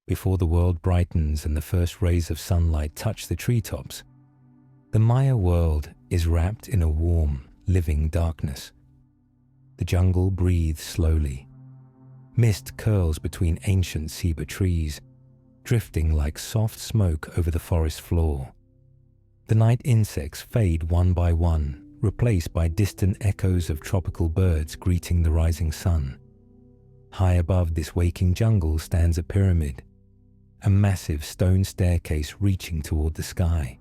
Before the world brightens and the first rays of sunlight touch the treetops, the Maya world is wrapped in a warm, living darkness. The jungle breathes slowly. Mist curls between ancient ceiba trees, drifting like soft smoke over the forest floor. The night insects fade one by one, replaced by distant echoes of tropical birds greeting the rising sun. High above this waking jungle stands a pyramid, a massive stone staircase reaching toward the sky.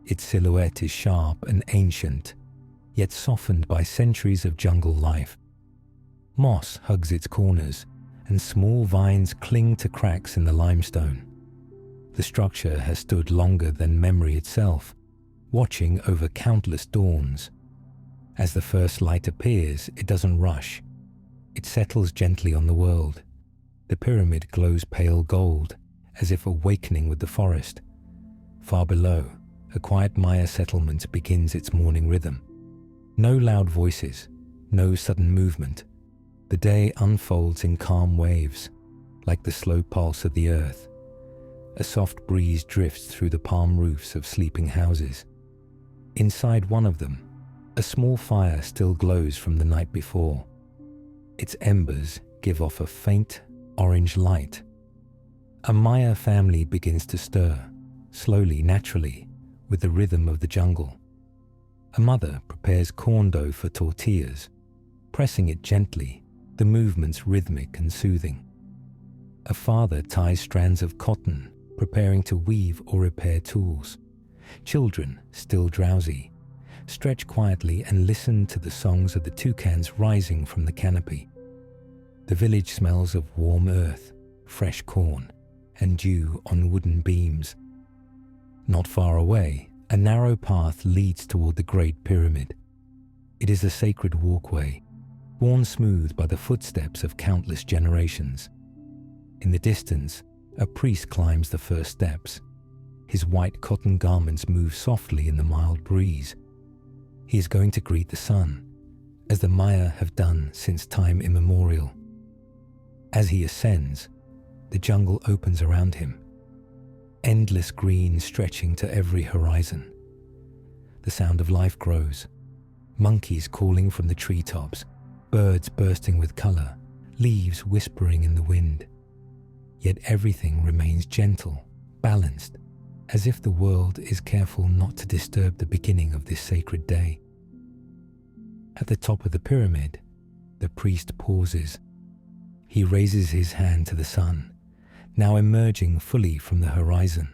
Its silhouette is sharp and ancient, yet softened by centuries of jungle life. Moss hugs its corners, and small vines cling to cracks in the limestone. The structure has stood longer than memory itself, watching over countless dawns. As the first light appears, it doesn't rush. It settles gently on the world. The pyramid glows pale gold, as if awakening with the forest. Far below, a quiet Maya settlement begins its morning rhythm. No loud voices, no sudden movement. The day unfolds in calm waves, like the slow pulse of the earth. A soft breeze drifts through the palm roofs of sleeping houses. Inside one of them, a small fire still glows from the night before. Its embers give off a faint orange light. A Maya family begins to stir, slowly, naturally, with the rhythm of the jungle. A mother prepares corn dough for tortillas, pressing it gently, the movements rhythmic and soothing. A father ties strands of cotton, preparing to weave or repair tools. Children, still drowsy, stretch quietly and listen to the songs of the toucans rising from the canopy. The village smells of warm earth, fresh corn, and dew on wooden beams. Not far away, a narrow path leads toward the Great Pyramid. It is a sacred walkway, worn smooth by the footsteps of countless generations. In the distance, a priest climbs the first steps. His white cotton garments move softly in the mild breeze. He is going to greet the sun, as the Maya have done since time immemorial. As he ascends, the jungle opens around him, endless green stretching to every horizon. The sound of life grows, monkeys calling from the treetops, birds bursting with color, leaves whispering in the wind. Yet everything remains gentle, balanced, as if the world is careful not to disturb the beginning of this sacred day. At the top of the pyramid, the priest pauses. He raises his hand to the sun, now emerging fully from the horizon.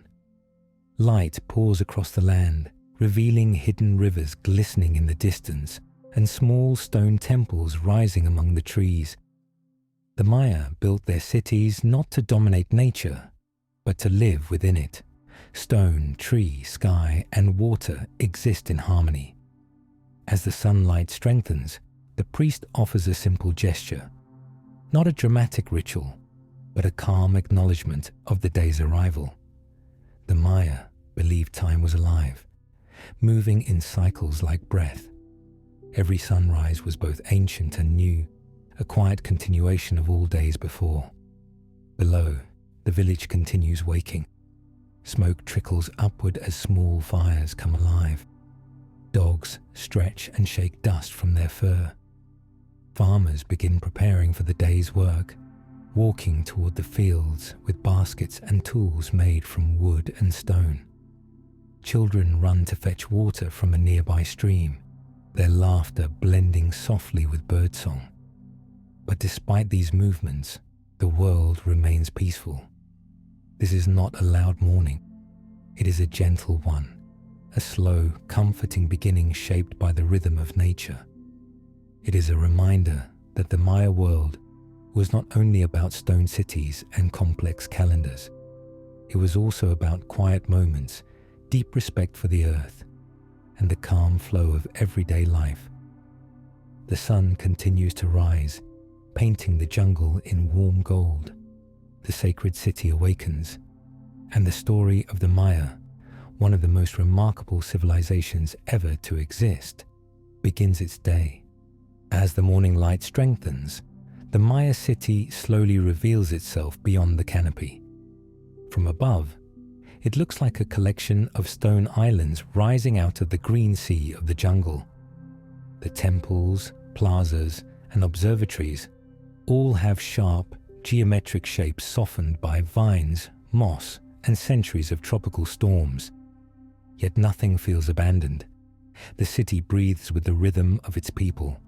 Light pours across the land, revealing hidden rivers glistening in the distance and small stone temples rising among the trees. The Maya built their cities not to dominate nature, but to live within it. Stone, tree, sky, and water exist in harmony. As the sunlight strengthens, the priest offers a simple gesture, not a dramatic ritual, but a calm acknowledgement of the day's arrival. The Maya believed time was alive, moving in cycles like breath. Every sunrise was both ancient and new, a quiet continuation of all days before. Below, the village continues waking. Smoke trickles upward as small fires come alive. Dogs stretch and shake dust from their fur. Farmers begin preparing for the day's work, walking toward the fields with baskets and tools made from wood and stone. Children run to fetch water from a nearby stream, their laughter blending softly with birdsong. But despite these movements, the world remains peaceful. This is not a loud morning. It is a gentle one, a slow, comforting beginning shaped by the rhythm of nature. It is a reminder that the Maya world was not only about stone cities and complex calendars. It was also about quiet moments, deep respect for the earth, and the calm flow of everyday life. The sun continues to rise, painting the jungle in warm gold. The sacred city awakens, and the story of the Maya, one of the most remarkable civilizations ever to exist, begins its day. As the morning light strengthens, the Maya city slowly reveals itself beyond the canopy. From above, it looks like a collection of stone islands rising out of the green sea of the jungle. The temples, plazas, and observatories all have sharp, geometric shapes softened by vines, moss, and centuries of tropical storms. Yet nothing feels abandoned. The city breathes with the rhythm of its people.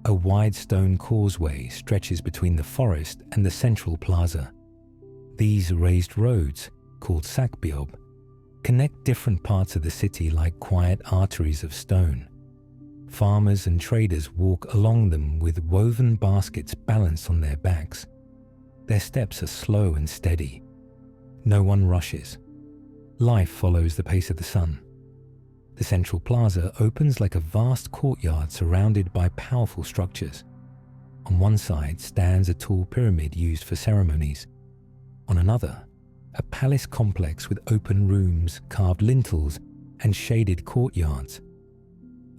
A wide stone causeway stretches between the forest and the central plaza. These raised roads, called sakbiob, connect different parts of the city like quiet arteries of stone. Farmers and traders walk along them with woven baskets balanced on their backs. Their steps are slow and steady. No one rushes. Life follows the pace of the sun. The central plaza opens like a vast courtyard surrounded by powerful structures. On one side stands a tall pyramid used for ceremonies. On another, a palace complex with open rooms, carved lintels, and shaded courtyards.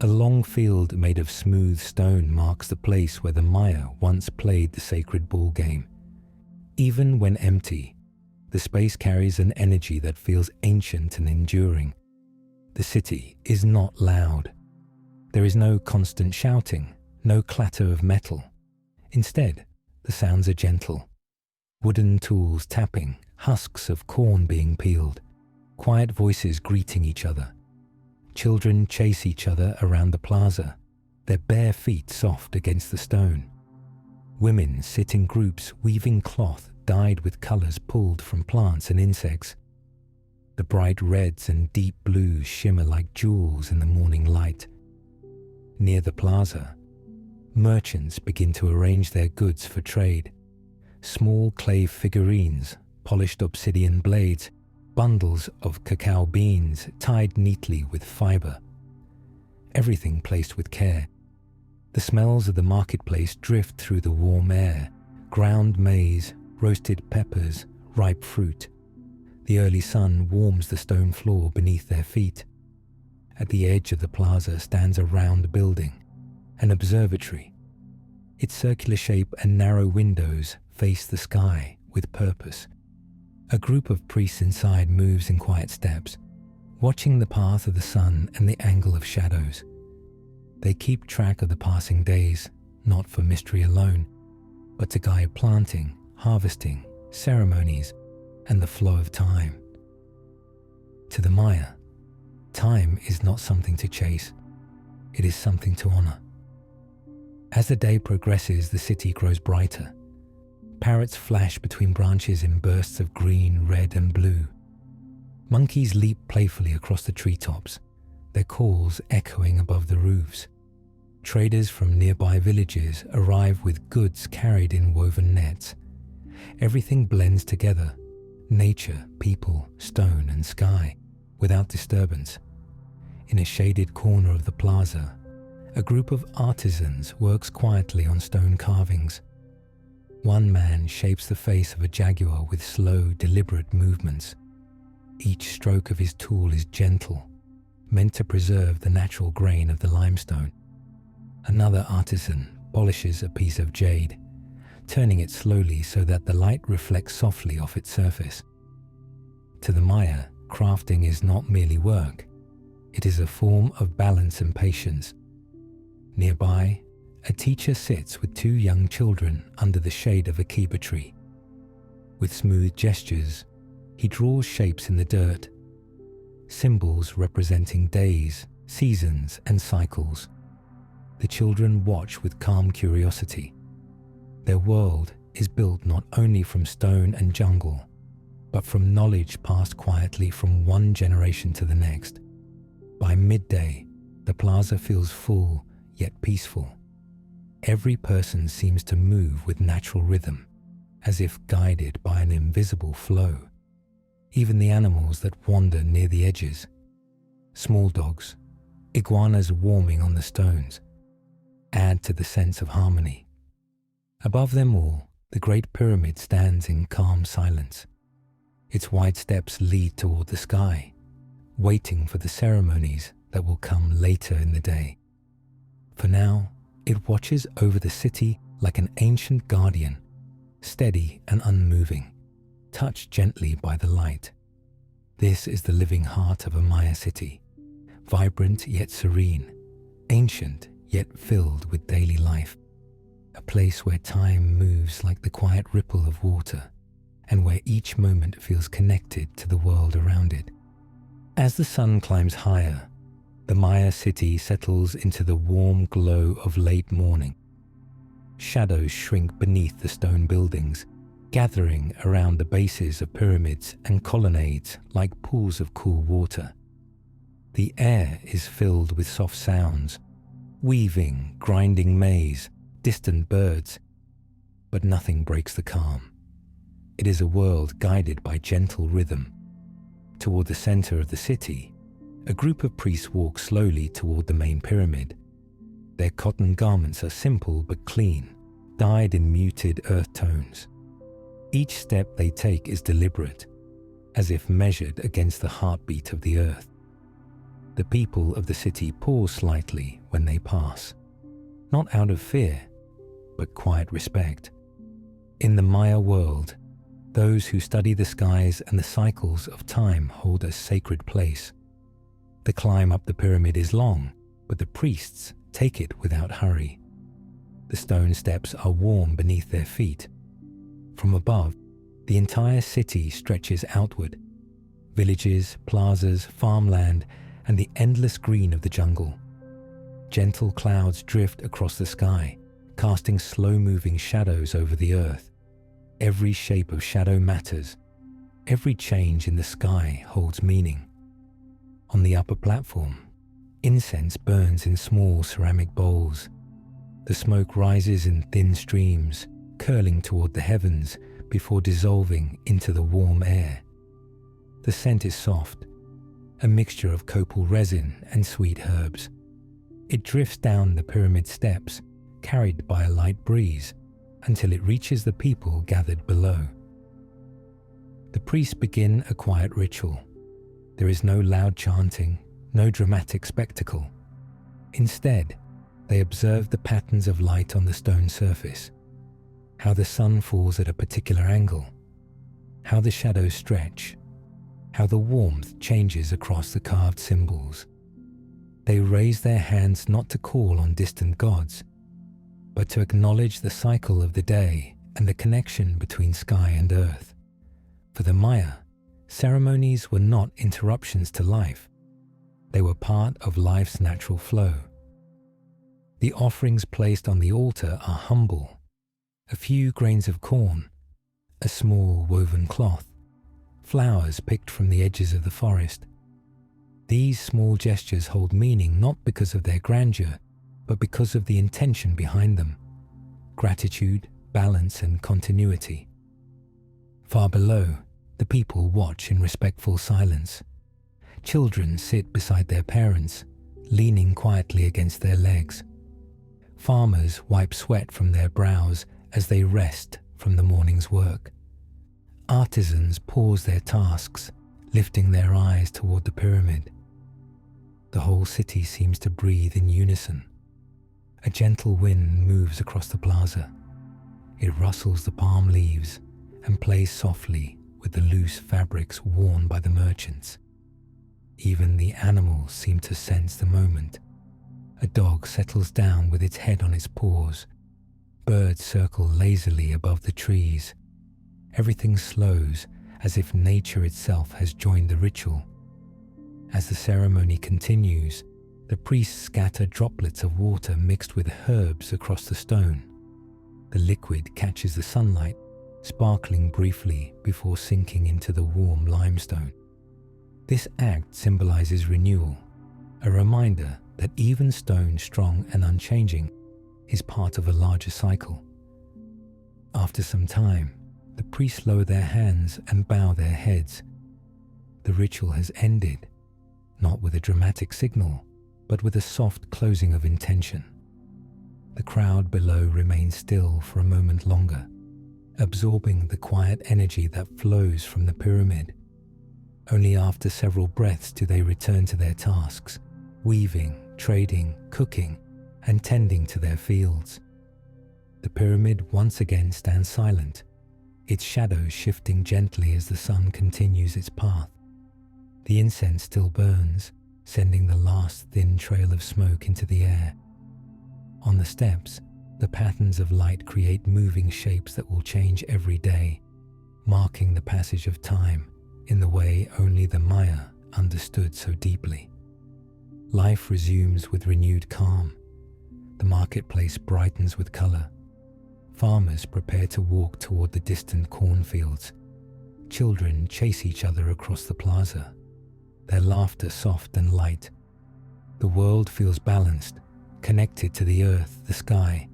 A long field made of smooth stone marks the place where the Maya once played the sacred ball game. Even when empty, the space carries an energy that feels ancient and enduring. The city is not loud. There is no constant shouting, no clatter of metal. Instead, the sounds are gentle. Wooden tools tapping, husks of corn being peeled, quiet voices greeting each other. Children chase each other around the plaza, their bare feet soft against the stone. Women sit in groups weaving cloth dyed with colors pulled from plants and insects. The bright reds and deep blues shimmer like jewels in the morning light. Near the plaza, merchants begin to arrange their goods for trade. Small clay figurines, polished obsidian blades, bundles of cacao beans tied neatly with fiber. Everything placed with care. The smells of the marketplace drift through the warm air, ground maize, roasted peppers, ripe fruit. The early sun warms the stone floor beneath their feet. At the edge of the plaza stands a round building, an observatory. Its circular shape and narrow windows face the sky with purpose. A group of priests inside moves in quiet steps, watching the path of the sun and the angle of shadows. They keep track of the passing days, not for mystery alone, but to guide planting, harvesting, ceremonies, and the flow of time. To the Maya, time is not something to chase, it is something to honor. As the day progresses, the city grows brighter. Parrots flash between branches in bursts of green, red, and blue. Monkeys leap playfully across the treetops, their calls echoing above the roofs. Traders from nearby villages arrive with goods carried in woven nets. Everything blends together, nature, people, stone, and sky, without disturbance. In a shaded corner of the plaza, a group of artisans works quietly on stone carvings. One man shapes the face of a jaguar with slow, deliberate movements. Each stroke of his tool is gentle, meant to preserve the natural grain of the limestone. Another artisan polishes a piece of jade, turning it slowly so that the light reflects softly off its surface. To the Maya, crafting is not merely work. It is a form of balance and patience. Nearby, a teacher sits with two young children under the shade of a kiba tree. With smooth gestures, he draws shapes in the dirt, symbols representing days, seasons, and cycles. The children watch with calm curiosity. Their world is built not only from stone and jungle, but from knowledge passed quietly from one generation to the next. By midday, the plaza feels full yet peaceful. Every person seems to move with natural rhythm, as if guided by an invisible flow. Even the animals that wander near the edges, small dogs, iguanas warming on the stones, add to the sense of harmony. Above them all, the Great Pyramid stands in calm silence. Its wide steps lead toward the sky, waiting for the ceremonies that will come later in the day. For now, it watches over the city like an ancient guardian, steady and unmoving. touched gently by the light. This is the living heart of a Maya city, vibrant yet serene, ancient yet filled with daily life, a place where time moves like the quiet ripple of water, and where each moment feels connected to the world around it. As the sun climbs higher, the Maya city settles into the warm glow of late morning. Shadows shrink beneath the stone buildings, gathering around the bases of pyramids and colonnades like pools of cool water. The air is filled with soft sounds, weaving, grinding maze, distant birds, but nothing breaks the calm. It is a world guided by gentle rhythm. Toward the center of the city, a group of priests walk slowly toward the main pyramid. Their cotton garments are simple but clean, dyed in muted earth tones. Each step they take is deliberate, as if measured against the heartbeat of the earth. The people of the city pause slightly when they pass, not out of fear, but quiet respect. In the Maya world, those who study the skies and the cycles of time hold a sacred place. The climb up the pyramid is long, but the priests take it without hurry. The stone steps are warm beneath their feet. From above, the entire city stretches outward. Villages, plazas, farmland, and the endless green of the jungle. Gentle clouds drift across the sky, casting slow-moving shadows over the earth. Every shape of shadow matters. Every change in the sky holds meaning. On the upper platform, incense burns in small ceramic bowls. The smoke rises in thin streams, curling toward the heavens before dissolving into the warm air. The scent is soft, a mixture of copal resin and sweet herbs. It drifts down the pyramid steps, carried by a light breeze, until it reaches the people gathered below. The priests begin a quiet ritual. There is no loud chanting, no dramatic spectacle. Instead, they observe the patterns of light on the stone surface, how the sun falls at a particular angle, how the shadows stretch, how the warmth changes across the carved symbols. They raise their hands not to call on distant gods, but to acknowledge the cycle of the day and the connection between sky and earth. For the Maya, ceremonies were not interruptions to life. They were part of life's natural flow. The offerings placed on the altar are humble: a few grains of corn, a small woven cloth, flowers picked from the edges of the forest. These small gestures hold meaning not because of their grandeur, but because of the intention behind them: gratitude, balance, and continuity. Far below, the people watch in respectful silence. Children sit beside their parents, leaning quietly against their legs. Farmers wipe sweat from their brows as they rest from the morning's work. Artisans pause their tasks, lifting their eyes toward the pyramid. The whole city seems to breathe in unison. A gentle wind moves across the plaza. It rustles the palm leaves and plays softly with the loose fabrics worn by the merchants. Even the animals seem to sense the moment. A dog settles down with its head on its paws. Birds circle lazily above the trees. Everything slows, as if nature itself has joined the ritual. As the ceremony continues, the priests scatter droplets of water mixed with herbs across the stone. The liquid catches the sunlight, sparkling briefly before sinking into the warm limestone. This act symbolizes renewal, a reminder that even stone, strong and unchanging, is part of a larger cycle. After some time, the priests lower their hands and bow their heads. The ritual has ended, not with a dramatic signal, but with a soft closing of intention. The crowd below remains still for a moment longer, absorbing the quiet energy that flows from the pyramid. Only after several breaths do they return to their tasks, weaving, trading, cooking, and tending to their fields. The pyramid once again stands silent, its shadows shifting gently as the sun continues its path. The incense still burns, sending the last thin trail of smoke into the air. On the steps, the patterns of light create moving shapes that will change every day, marking the passage of time in the way only the Maya understood so deeply. Life resumes with renewed calm. The marketplace brightens with color. Farmers prepare to walk toward the distant cornfields. Children chase each other across the plaza, their laughter soft and light. The world feels balanced, connected to the earth, the sky,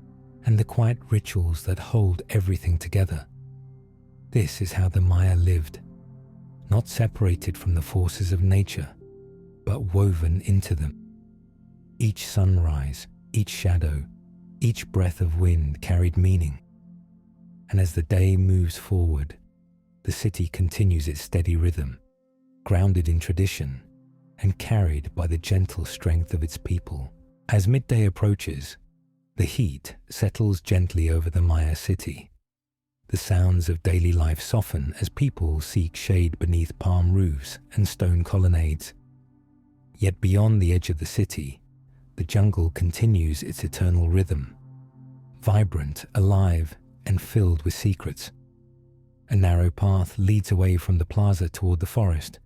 and the quiet rituals that hold everything together. This is how the Maya lived, not separated from the forces of nature, but woven into them. Each sunrise, each shadow, each breath of wind carried meaning. And as the day moves forward, the city continues its steady rhythm, grounded in tradition and carried by the gentle strength of its people. As midday approaches, the heat settles gently over the Maya city. The sounds of daily life soften as people seek shade beneath palm roofs and stone colonnades. Yet beyond the edge of the city, the jungle continues its eternal rhythm, vibrant, alive, and filled with secrets. A narrow path leads away from the plaza toward the forest.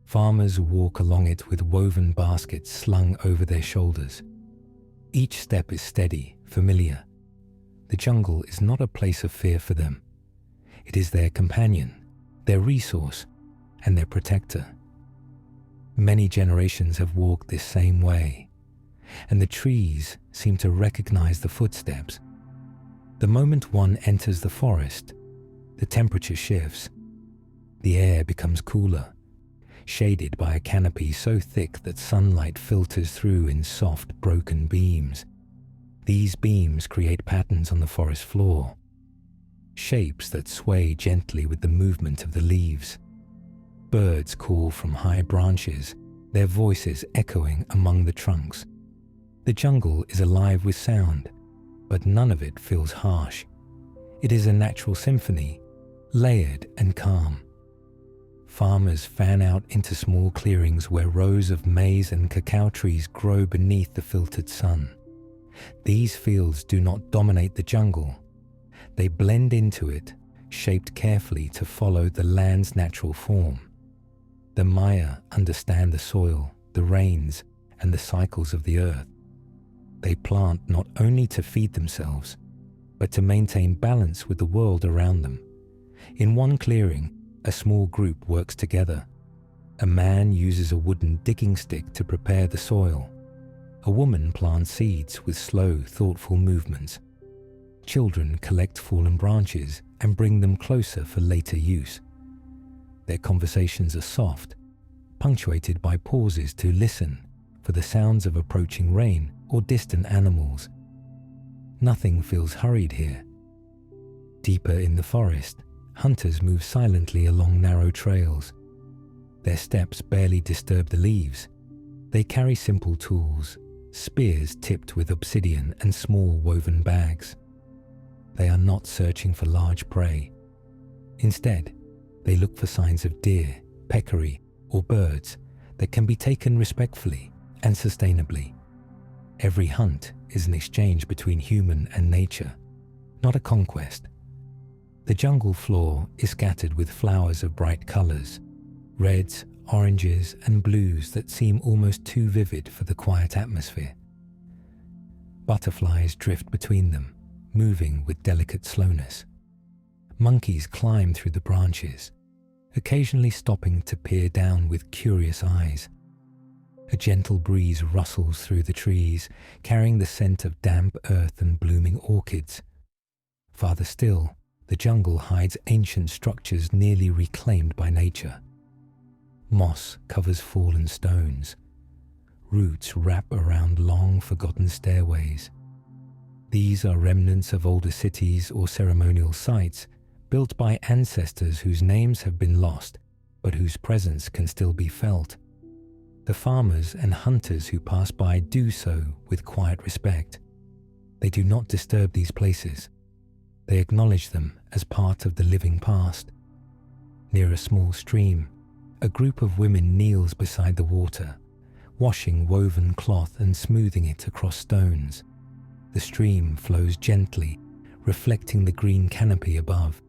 Farmers walk along it with woven baskets slung over their shoulders. Each step is steady, familiar. The jungle is not a place of fear for them. It is their companion, their resource, and their protector. Many generations have walked this same way, and the trees seem to recognize the footsteps. The moment one enters the forest, the temperature shifts. The air becomes cooler, shaded by a canopy so thick that sunlight filters through in soft, broken beams. These beams create patterns on the forest floor, shapes that sway gently with the movement of the leaves. Birds call from high branches, their voices echoing among the trunks. The jungle is alive with sound, but none of it feels harsh. It is a natural symphony, layered and calm. Farmers fan out into small clearings where rows of maize and cacao trees grow beneath the filtered sun. These fields do not dominate the jungle. They blend into it, shaped carefully to follow the land's natural form. The Maya understand the soil, the rains, and the cycles of the earth. They plant not only to feed themselves, but to maintain balance with the world around them. In one clearing, a small group works together. A man uses a wooden digging stick to prepare the soil. A woman plants seeds with slow, thoughtful movements. Children collect fallen branches and bring them closer for later use. Their conversations are soft, punctuated by pauses to listen for the sounds of approaching rain or distant animals. Nothing feels hurried here. Deeper in the forest, hunters move silently along narrow trails. Their steps barely disturb the leaves. They carry simple tools, spears tipped with obsidian and small woven bags. They are not searching for large prey. Instead, they look for signs of deer, peccary, or birds that can be taken respectfully and sustainably. Every hunt is an exchange between human and nature, not a conquest. The jungle floor is scattered with flowers of bright colors, reds, oranges, and blues that seem almost too vivid for the quiet atmosphere. Butterflies drift between them, moving with delicate slowness. Monkeys climb through the branches, occasionally stopping to peer down with curious eyes. A gentle breeze rustles through the trees, carrying the scent of damp earth and blooming orchids. Farther still, the jungle hides ancient structures nearly reclaimed by nature. Moss covers fallen stones. Roots wrap around long-forgotten stairways. These are remnants of older cities or ceremonial sites built by ancestors whose names have been lost, but whose presence can still be felt. The farmers and hunters who pass by do so with quiet respect. They do not disturb these places. They acknowledge them as part of the living past. Near a small stream, a group of women kneels beside the water, washing woven cloth and smoothing it across stones. The stream flows gently, reflecting the green canopy above.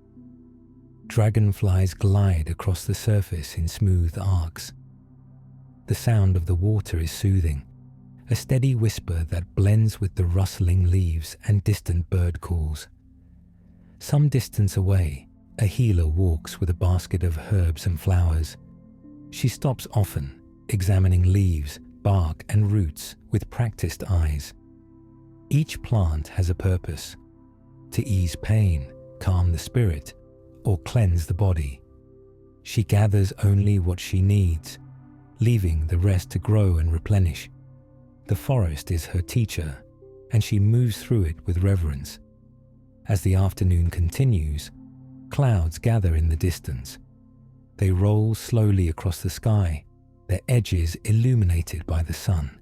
Dragonflies glide across the surface in smooth arcs. The sound of the water is soothing, a steady whisper that blends with the rustling leaves and distant bird calls. Some distance away, a healer walks with a basket of herbs and flowers. She stops often, examining leaves, bark, and roots with practiced eyes. Each plant has a purpose: to ease pain, calm the spirit, or cleanse the body. She gathers only what she needs, leaving the rest to grow and replenish. The forest is her teacher, and she moves through it with reverence. As the afternoon continues, clouds gather in the distance. They roll slowly across the sky, their edges illuminated by the sun.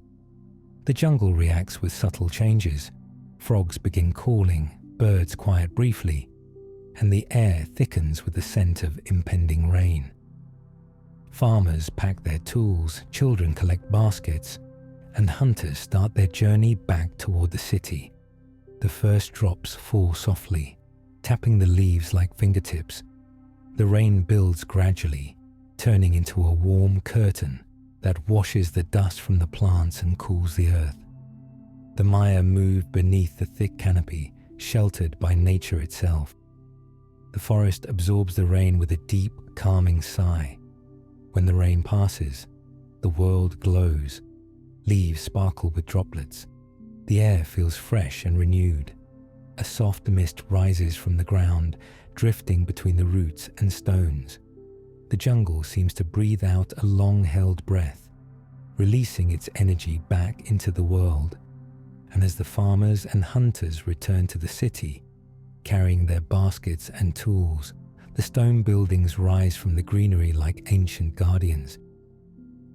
The jungle reacts with subtle changes. Frogs begin calling, birds quiet briefly, and the air thickens with the scent of impending rain. Farmers pack their tools, children collect baskets, and hunters start their journey back toward the city. The first drops fall softly, tapping the leaves like fingertips. The rain builds gradually, turning into a warm curtain that washes the dust from the plants and cools the earth. The Maya move beneath the thick canopy, sheltered by nature itself. The forest absorbs the rain with a deep, calming sigh. When the rain passes, the world glows. Leaves sparkle with droplets. The air feels fresh and renewed. A soft mist rises from the ground, drifting between the roots and stones. The jungle seems to breathe out a long-held breath, releasing its energy back into the world. And as the farmers and hunters return to the city, carrying their baskets and tools, the stone buildings rise from the greenery like ancient guardians.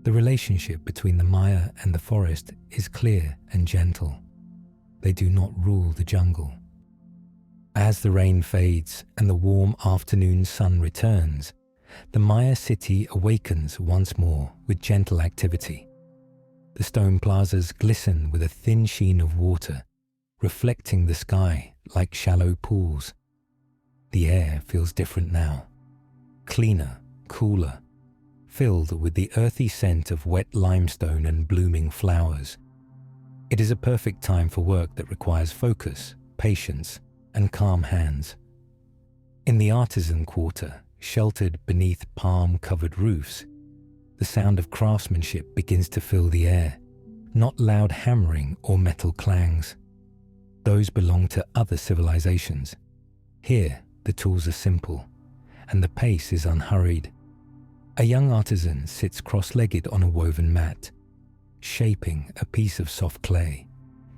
The relationship between the Maya and the forest is clear and gentle. They do not rule the jungle. As the rain fades and the warm afternoon sun returns, the Maya city awakens once more with gentle activity. The stone plazas glisten with a thin sheen of water, reflecting the sky like shallow pools. The air feels different now, cleaner, cooler, filled with the earthy scent of wet limestone and blooming flowers. It is a perfect time for work that requires focus, patience, and calm hands. In the artisan quarter, sheltered beneath palm-covered roofs, the sound of craftsmanship begins to fill the air, not loud hammering or metal clangs. Those belong to other civilizations. Here, the tools are simple, and the pace is unhurried. A young artisan sits cross-legged on a woven mat, shaping a piece of soft clay.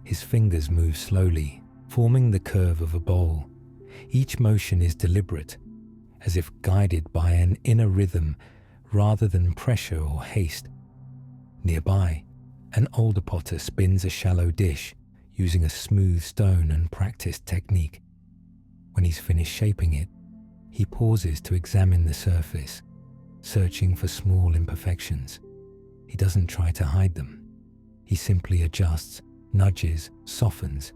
His fingers move slowly, forming the curve of a bowl. Each motion is deliberate, as if guided by an inner rhythm rather than pressure or haste. Nearby, an older potter spins a shallow dish using a smooth stone and practiced technique. When he's finished shaping it, he pauses to examine the surface, searching for small imperfections. He doesn't try to hide them. He simply adjusts, nudges, softens,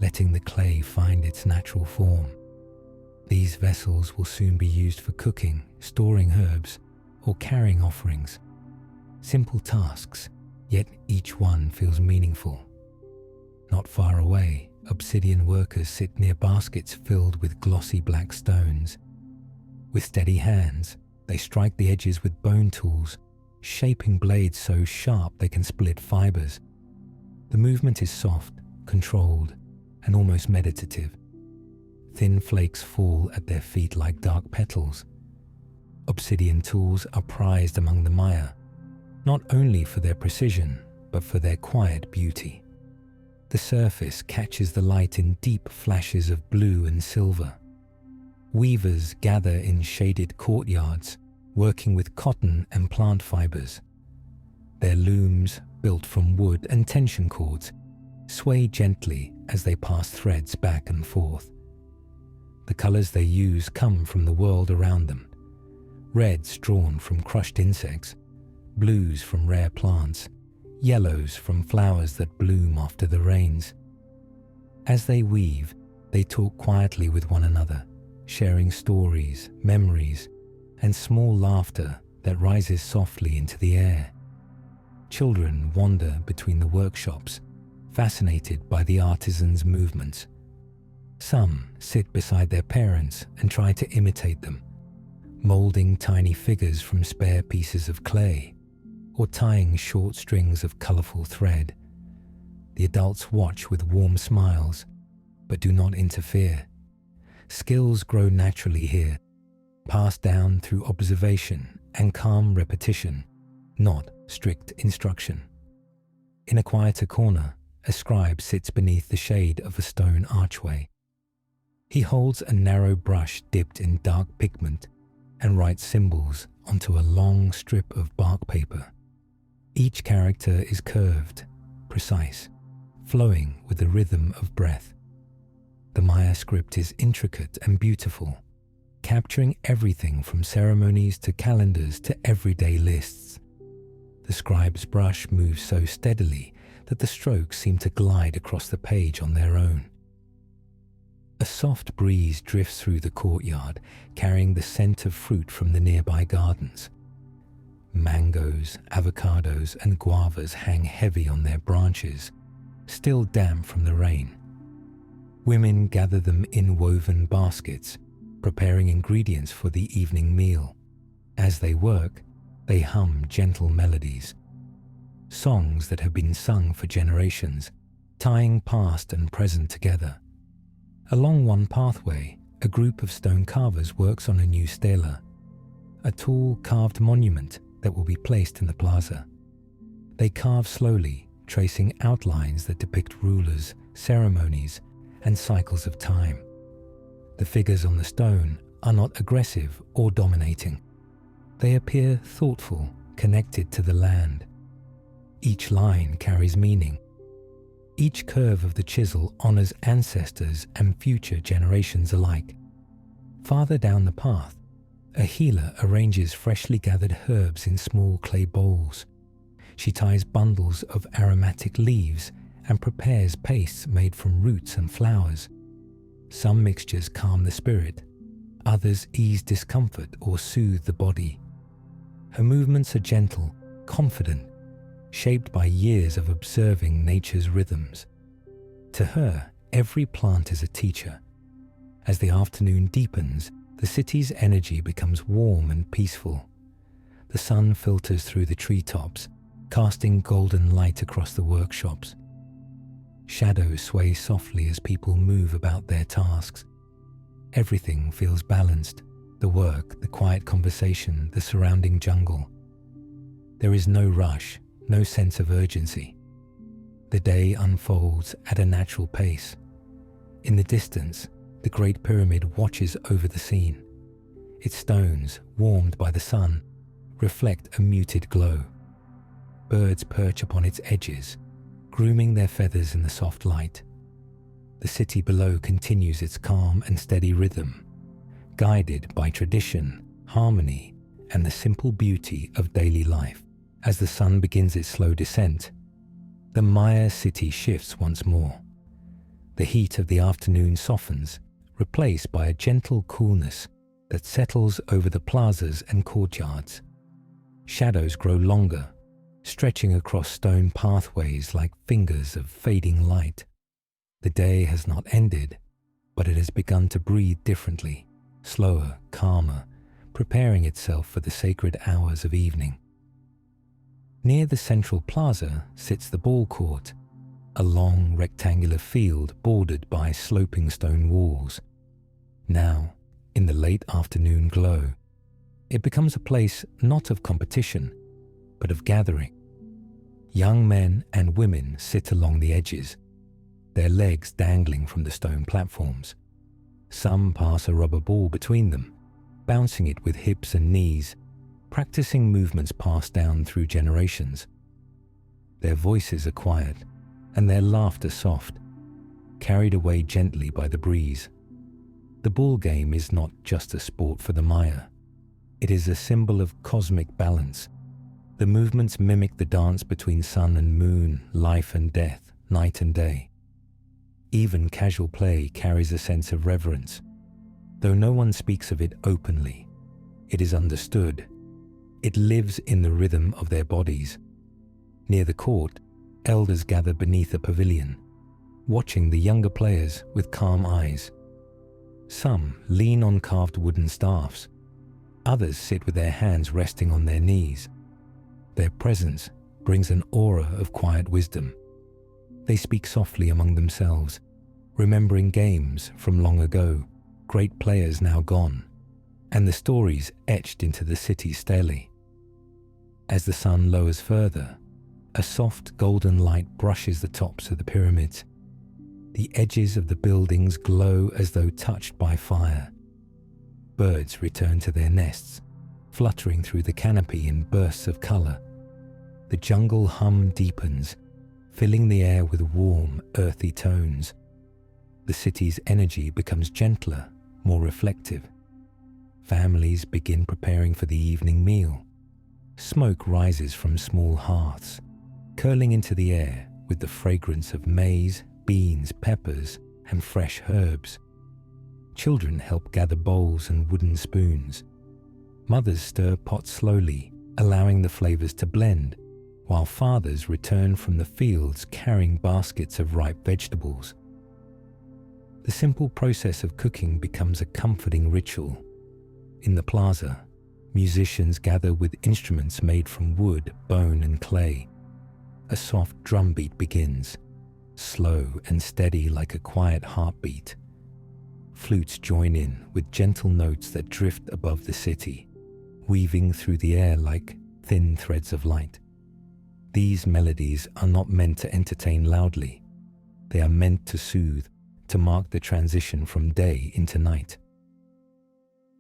letting the clay find its natural form. These vessels will soon be used for cooking, storing herbs, or carrying offerings. Simple tasks, yet each one feels meaningful. Not far away, obsidian workers sit near baskets filled with glossy black stones. With steady hands, they strike the edges with bone tools, shaping blades so sharp they can split fibers. The movement is soft, controlled, and almost meditative. Thin flakes fall at their feet like dark petals. Obsidian tools are prized among the Maya, not only for their precision, but for their quiet beauty. The surface catches the light in deep flashes of blue and silver. Weavers gather in shaded courtyards, working with cotton and plant fibers. Their looms, built from wood and tension cords, sway gently as they pass threads back and forth. The colors they use come from the world around them. Reds drawn from crushed insects, blues from rare plants, yellows from flowers that bloom after the rains. As they weave, they talk quietly with one another, sharing stories, memories, and small laughter that rises softly into the air. Children wander between the workshops, fascinated by the artisans' movements. Some sit beside their parents and try to imitate them, molding tiny figures from spare pieces of clay or tying short strings of colorful thread. The adults watch with warm smiles, but do not interfere. Skills grow naturally here, passed down through observation and calm repetition, not strict instruction. In a quieter corner, a scribe sits beneath the shade of a stone archway. He holds a narrow brush dipped in dark pigment and writes symbols onto a long strip of bark paper. Each character is curved, precise, flowing with the rhythm of breath. The Maya script is intricate and beautiful, capturing everything from ceremonies to calendars to everyday lists. The scribe's brush moves so steadily that the strokes seem to glide across the page on their own. A soft breeze drifts through the courtyard, carrying the scent of fruit from the nearby gardens. Mangoes, avocados, and guavas hang heavy on their branches, still damp from the rain. Women gather them in woven baskets, preparing ingredients for the evening meal. As they work, they hum gentle melodies, songs that have been sung for generations, tying past and present together. Along one pathway, a group of stone carvers works on a new stela, a tall carved monument that will be placed in the plaza. They carve slowly, tracing outlines that depict rulers, ceremonies, and cycles of time. The figures on the stone are not aggressive or dominating. They appear thoughtful, connected to the land. Each line carries meaning. Each curve of the chisel honors ancestors and future generations alike. Farther down the path, a healer arranges freshly gathered herbs in small clay bowls. She ties bundles of aromatic leaves and prepares pastes made from roots and flowers. Some mixtures calm the spirit, others ease discomfort or soothe the body. Her movements are gentle, confident, shaped by years of observing nature's rhythms. To her, every plant is a teacher. As the afternoon deepens, the city's energy becomes warm and peaceful. The sun filters through the treetops, casting golden light across the workshops. Shadows sway softly as people move about their tasks. Everything feels balanced: the work, the quiet conversation, the surrounding jungle. There is no rush, no sense of urgency. The day unfolds at a natural pace. In the distance, the Great Pyramid watches over the scene. Its stones, warmed by the sun, reflect a muted glow. Birds perch upon its edges, grooming their feathers in the soft light. The city below continues its calm and steady rhythm, guided by tradition, harmony, and the simple beauty of daily life. As the sun begins its slow descent, the Maya city shifts once more. The heat of the afternoon softens, replaced by a gentle coolness that settles over the plazas and courtyards. Shadows grow longer, stretching across stone pathways like fingers of fading light. The day has not ended, but it has begun to breathe differently, slower, calmer, preparing itself for the sacred hours of evening. Near the central plaza sits the ball court, a long rectangular field bordered by sloping stone walls. Now, in the late afternoon glow, it becomes a place not of competition, but of gathering. Young men and women sit along the edges, their legs dangling from the stone platforms. Some pass a rubber ball between them, bouncing it with hips and knees, practicing movements passed down through generations. Their voices are quiet, and their laughter soft, carried away gently by the breeze. The ball game is not just a sport for the Maya. It is a symbol of cosmic balance. The movements mimic the dance between sun and moon, life and death, night and day. Even casual play carries a sense of reverence. Though no one speaks of it openly, it is understood. It lives in the rhythm of their bodies. Near the court, elders gather beneath a pavilion, watching the younger players with calm eyes. Some lean on carved wooden staffs. Others sit with their hands resting on their knees. Their presence brings an aura of quiet wisdom. They speak softly among themselves, remembering games from long ago, great players now gone, and the stories etched into the city's stele. As the sun lowers further, a soft golden light brushes the tops of the pyramids. The edges of the buildings glow as though touched by fire. Birds return to their nests, fluttering through the canopy in bursts of color. The jungle hum deepens, filling the air with warm, earthy tones. The city's energy becomes gentler, more reflective. Families begin preparing for the evening meal. Smoke rises from small hearths, curling into the air with the fragrance of maize, beans, peppers, and fresh herbs. Children help gather bowls and wooden spoons. Mothers stir pots slowly, allowing the flavors to blend, while fathers return from the fields carrying baskets of ripe vegetables. The simple process of cooking becomes a comforting ritual. In the plaza, musicians gather with instruments made from wood, bone, and clay. A soft drumbeat begins, slow and steady like a quiet heartbeat. Flutes join in with gentle notes that drift above the city, weaving through the air like thin threads of light. These melodies are not meant to entertain loudly. They are meant to soothe, to mark the transition from day into night.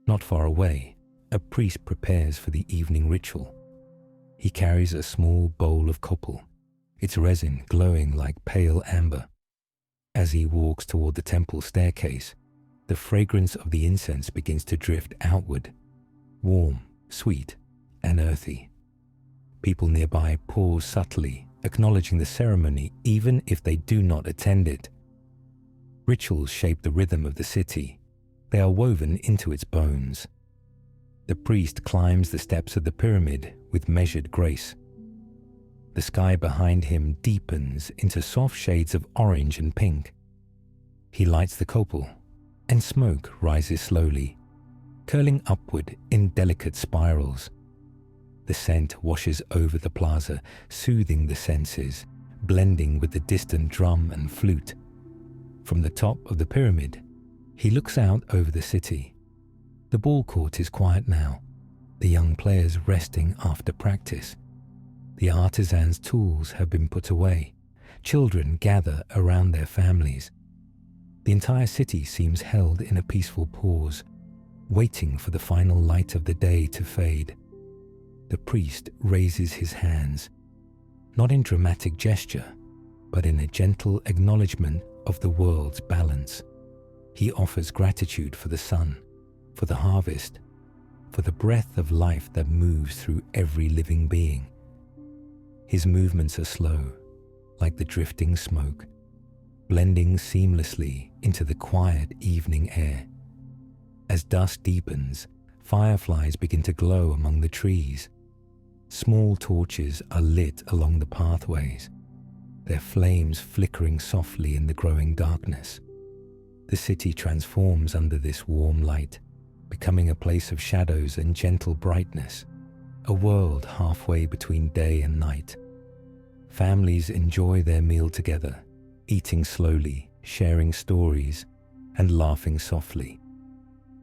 Not far away, a priest prepares for the evening ritual. He carries a small bowl of copal, its resin glowing like pale amber. As he walks toward the temple staircase, the fragrance of the incense begins to drift outward, warm, sweet, and earthy. People nearby pause subtly, acknowledging the ceremony even if they do not attend it. Rituals shape the rhythm of the city. They are woven into its bones. The priest climbs the steps of the pyramid with measured grace. The sky behind him deepens into soft shades of orange and pink. He lights the copal, and smoke rises slowly, curling upward in delicate spirals. The scent washes over the plaza, soothing the senses, blending with the distant drum and flute. From the top of the pyramid, he looks out over the city. The ball court is quiet now, the young players resting after practice. The artisans' tools have been put away. Children gather around their families. The entire city seems held in a peaceful pause, waiting for the final light of the day to fade. The priest raises his hands, not in dramatic gesture, but in a gentle acknowledgement of the world's balance. He offers gratitude for the sun, for the harvest, for the breath of life that moves through every living being. His movements are slow, like the drifting smoke, blending seamlessly into the quiet evening air. As dusk deepens, fireflies begin to glow among the trees. Small torches are lit along the pathways, their flames flickering softly in the growing darkness. The city transforms under this warm light, becoming a place of shadows and gentle brightness, a world halfway between day and night. Families enjoy their meal together, eating slowly, sharing stories, and laughing softly.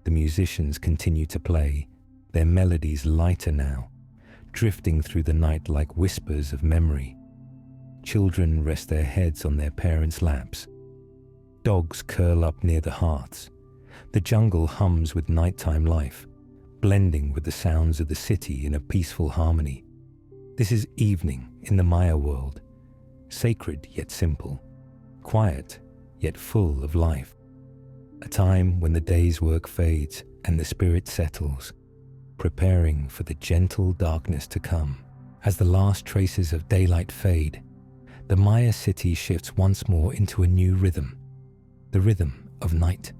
The musicians continue to play, their melodies lighter now, drifting through the night like whispers of memory. Children rest their heads on their parents' laps. Dogs curl up near the hearths. The jungle hums with nighttime life, blending with the sounds of the city in a peaceful harmony. This is evening in the Maya world, sacred yet simple, quiet yet full of life. a time when the day's work fades and the spirit settles, preparing for the gentle darkness to come. As the last traces of daylight fade, the Maya city shifts once more into a new rhythm, the rhythm of night.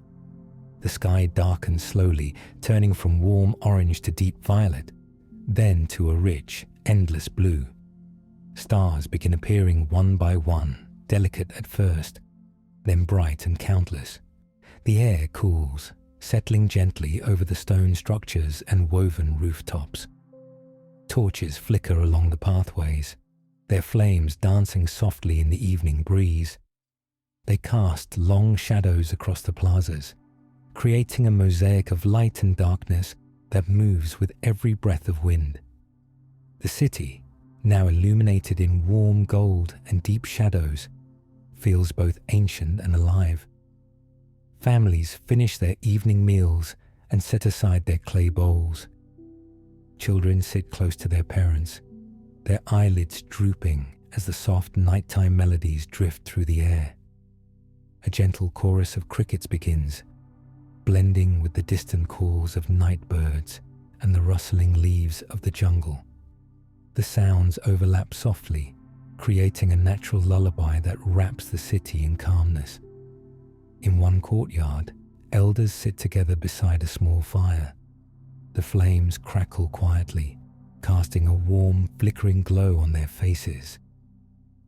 The sky darkens slowly, turning from warm orange to deep violet, then to a rich, endless blue. Stars begin appearing one by one, delicate at first, then bright and countless. The air cools, settling gently over the stone structures and woven rooftops. Torches flicker along the pathways, their flames dancing softly in the evening breeze. They cast long shadows across the plazas, creating a mosaic of light and darkness that moves with every breath of wind. The city, now illuminated in warm gold and deep shadows, feels both ancient and alive. Families finish their evening meals and set aside their clay bowls. Children sit close to their parents, their eyelids drooping as the soft nighttime melodies drift through the air. A gentle chorus of crickets begins, blending with the distant calls of night birds and the rustling leaves of the jungle. The sounds overlap softly, creating a natural lullaby that wraps the city in calmness. In one courtyard, elders sit together beside a small fire. The flames crackle quietly, casting a warm, flickering glow on their faces.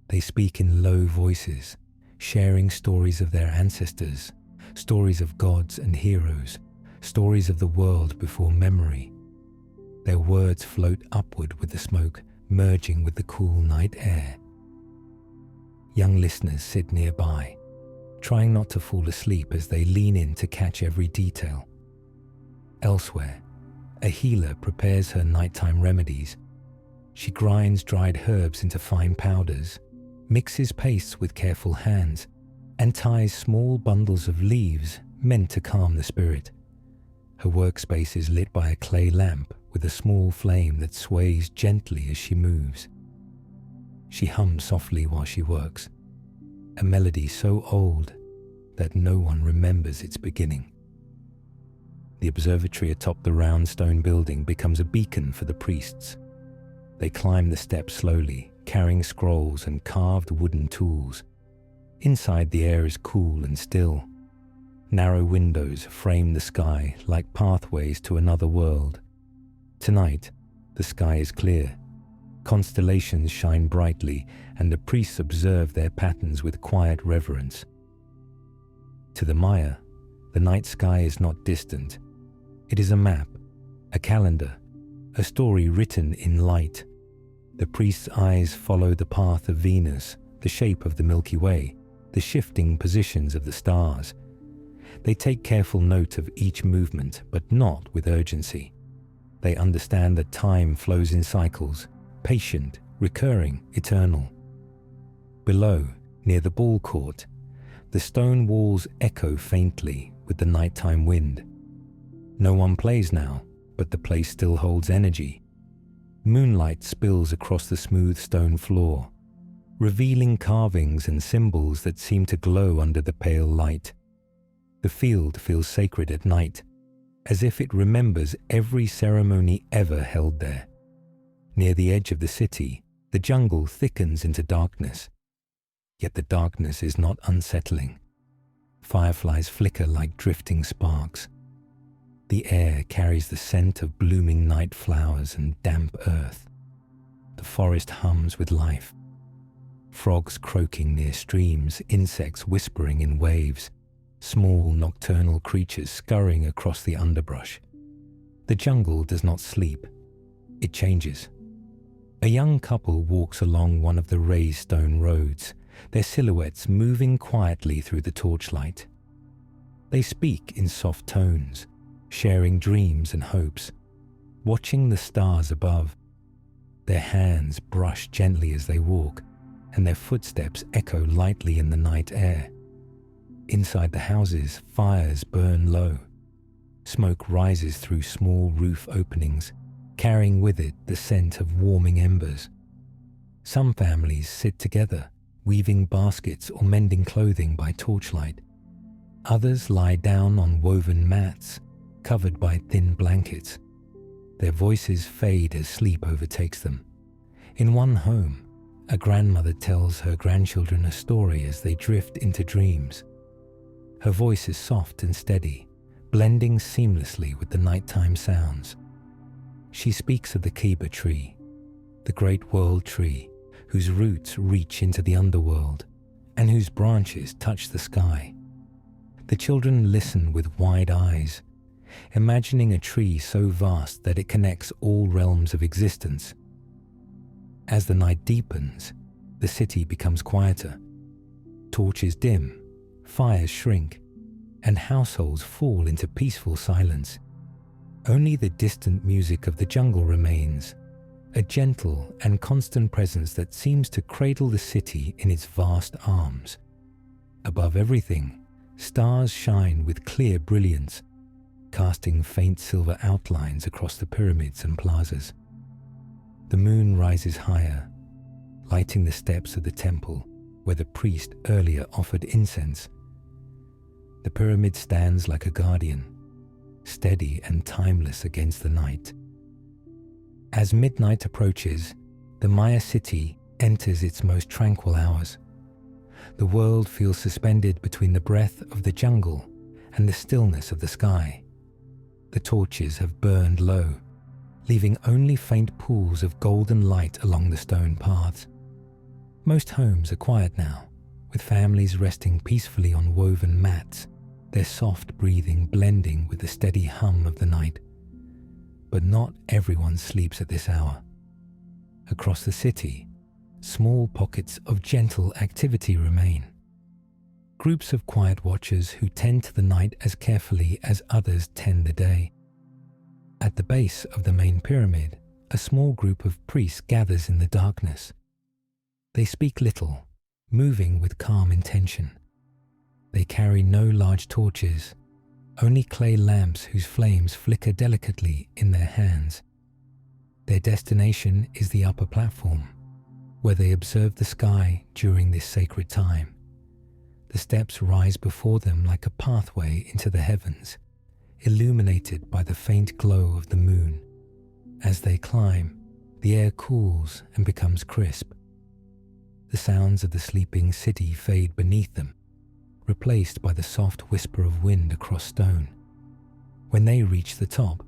They speak in low voices, sharing stories of their ancestors, stories of gods and heroes, stories of the world before memory. Their words float upward with the smoke, merging with the cool night air. Young listeners sit nearby, trying not to fall asleep as they lean in to catch every detail. Elsewhere, a healer prepares her nighttime remedies. She grinds dried herbs into fine powders, mixes pastes with careful hands, and ties small bundles of leaves meant to calm the spirit. Her workspace is lit by a clay lamp with a small flame that sways gently as she moves. She hums softly while she works, a melody so old that no one remembers its beginning. The observatory atop the round stone building becomes a beacon for the priests. They climb the steps slowly, carrying scrolls and carved wooden tools. Inside, the air is cool and still. Narrow windows frame the sky like pathways to another world. Tonight, the sky is clear. Constellations shine brightly, and the priests observe their patterns with quiet reverence. To the Maya, the night sky is not distant. It is a map, a calendar, a story written in light. The priest's eyes follow the path of Venus, the shape of the Milky Way, the shifting positions of the stars. They take careful note of each movement, but not with urgency. They understand that time flows in cycles, patient, recurring, eternal. Below, near the ball court, the stone walls echo faintly with the nighttime wind. No one plays now, but the place still holds energy. Moonlight spills across the smooth stone floor, revealing carvings and symbols that seem to glow under the pale light. The field feels sacred at night, as if it remembers every ceremony ever held there. Near the edge of the city, the jungle thickens into darkness. Yet the darkness is not unsettling. Fireflies flicker like drifting sparks. The air carries the scent of blooming night flowers and damp earth. The forest hums with life. Frogs croaking near streams, insects whispering in waves, small nocturnal creatures scurrying across the underbrush. The jungle does not sleep. It changes. A young couple walks along one of the raised stone roads, their silhouettes moving quietly through the torchlight. They speak in soft tones, sharing dreams and hopes, watching the stars above. Their hands brush gently as they walk, and their footsteps echo lightly in the night air. Inside the houses, fires burn low. Smoke rises through small roof openings, carrying with it the scent of warming embers. Some families sit together, weaving baskets or mending clothing by torchlight. Others lie down on woven mats, covered by thin blankets. Their voices fade as sleep overtakes them. In one home, a grandmother tells her grandchildren a story as they drift into dreams. Her voice is soft and steady, blending seamlessly with the nighttime sounds. She speaks of the Kiba tree, the great world tree, whose roots reach into the underworld and whose branches touch the sky. The children listen with wide eyes, imagining a tree so vast that it connects all realms of existence. As the night deepens, the city becomes quieter. Torches dim, fires shrink, and households fall into peaceful silence. Only the distant music of the jungle remains, a gentle and constant presence that seems to cradle the city in its vast arms. Above everything, stars shine with clear brilliance, casting faint silver outlines across the pyramids and plazas. The moon rises higher, lighting the steps of the temple where the priest earlier offered incense. The pyramid stands like a guardian, steady and timeless against the night. As midnight approaches, the Maya city enters its most tranquil hours. The world feels suspended between the breath of the jungle and the stillness of the sky. The torches have burned low, leaving only faint pools of golden light along the stone paths. Most homes are quiet now, with families resting peacefully on woven mats, their soft breathing blending with the steady hum of the night. But not everyone sleeps at this hour. Across the city, small pockets of gentle activity remain. Groups of quiet watchers who tend to the night as carefully as others tend the day. At the base of the main pyramid, a small group of priests gathers in the darkness. They speak little, moving with calm intention. They carry no large torches, only clay lamps whose flames flicker delicately in their hands. Their destination is the upper platform, where they observe the sky during this sacred time. The steps rise before them like a pathway into the heavens, illuminated by the faint glow of the moon. As they climb, the air cools and becomes crisp. The sounds of the sleeping city fade beneath them, replaced by the soft whisper of wind across stone. When they reach the top,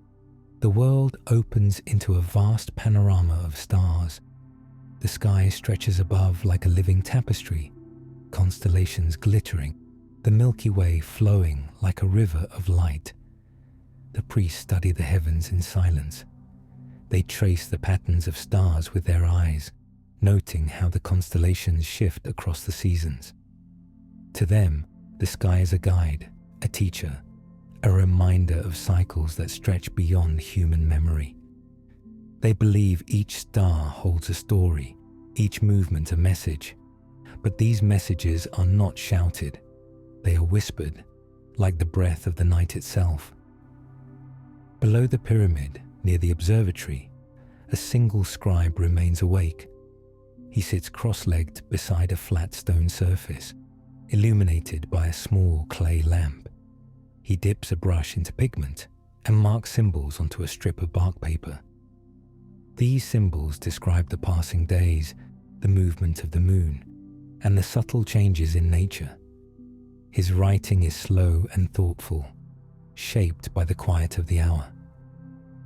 the world opens into a vast panorama of stars. The sky stretches above like a living tapestry, constellations glittering, the Milky Way flowing like a river of light. The priests study the heavens in silence. They trace the patterns of stars with their eyes, noting how the constellations shift across the seasons. To them, the sky is a guide, a teacher, a reminder of cycles that stretch beyond human memory. They believe each star holds a story, each movement a message, but these messages are not shouted. They are whispered, like the breath of the night itself. Below the pyramid, near the observatory, a single scribe remains awake. He sits cross-legged beside a flat stone surface, illuminated by a small clay lamp. He dips a brush into pigment and marks symbols onto a strip of bark paper. These symbols describe the passing days, the movement of the moon, and the subtle changes in nature. His writing is slow and thoughtful, shaped by the quiet of the hour.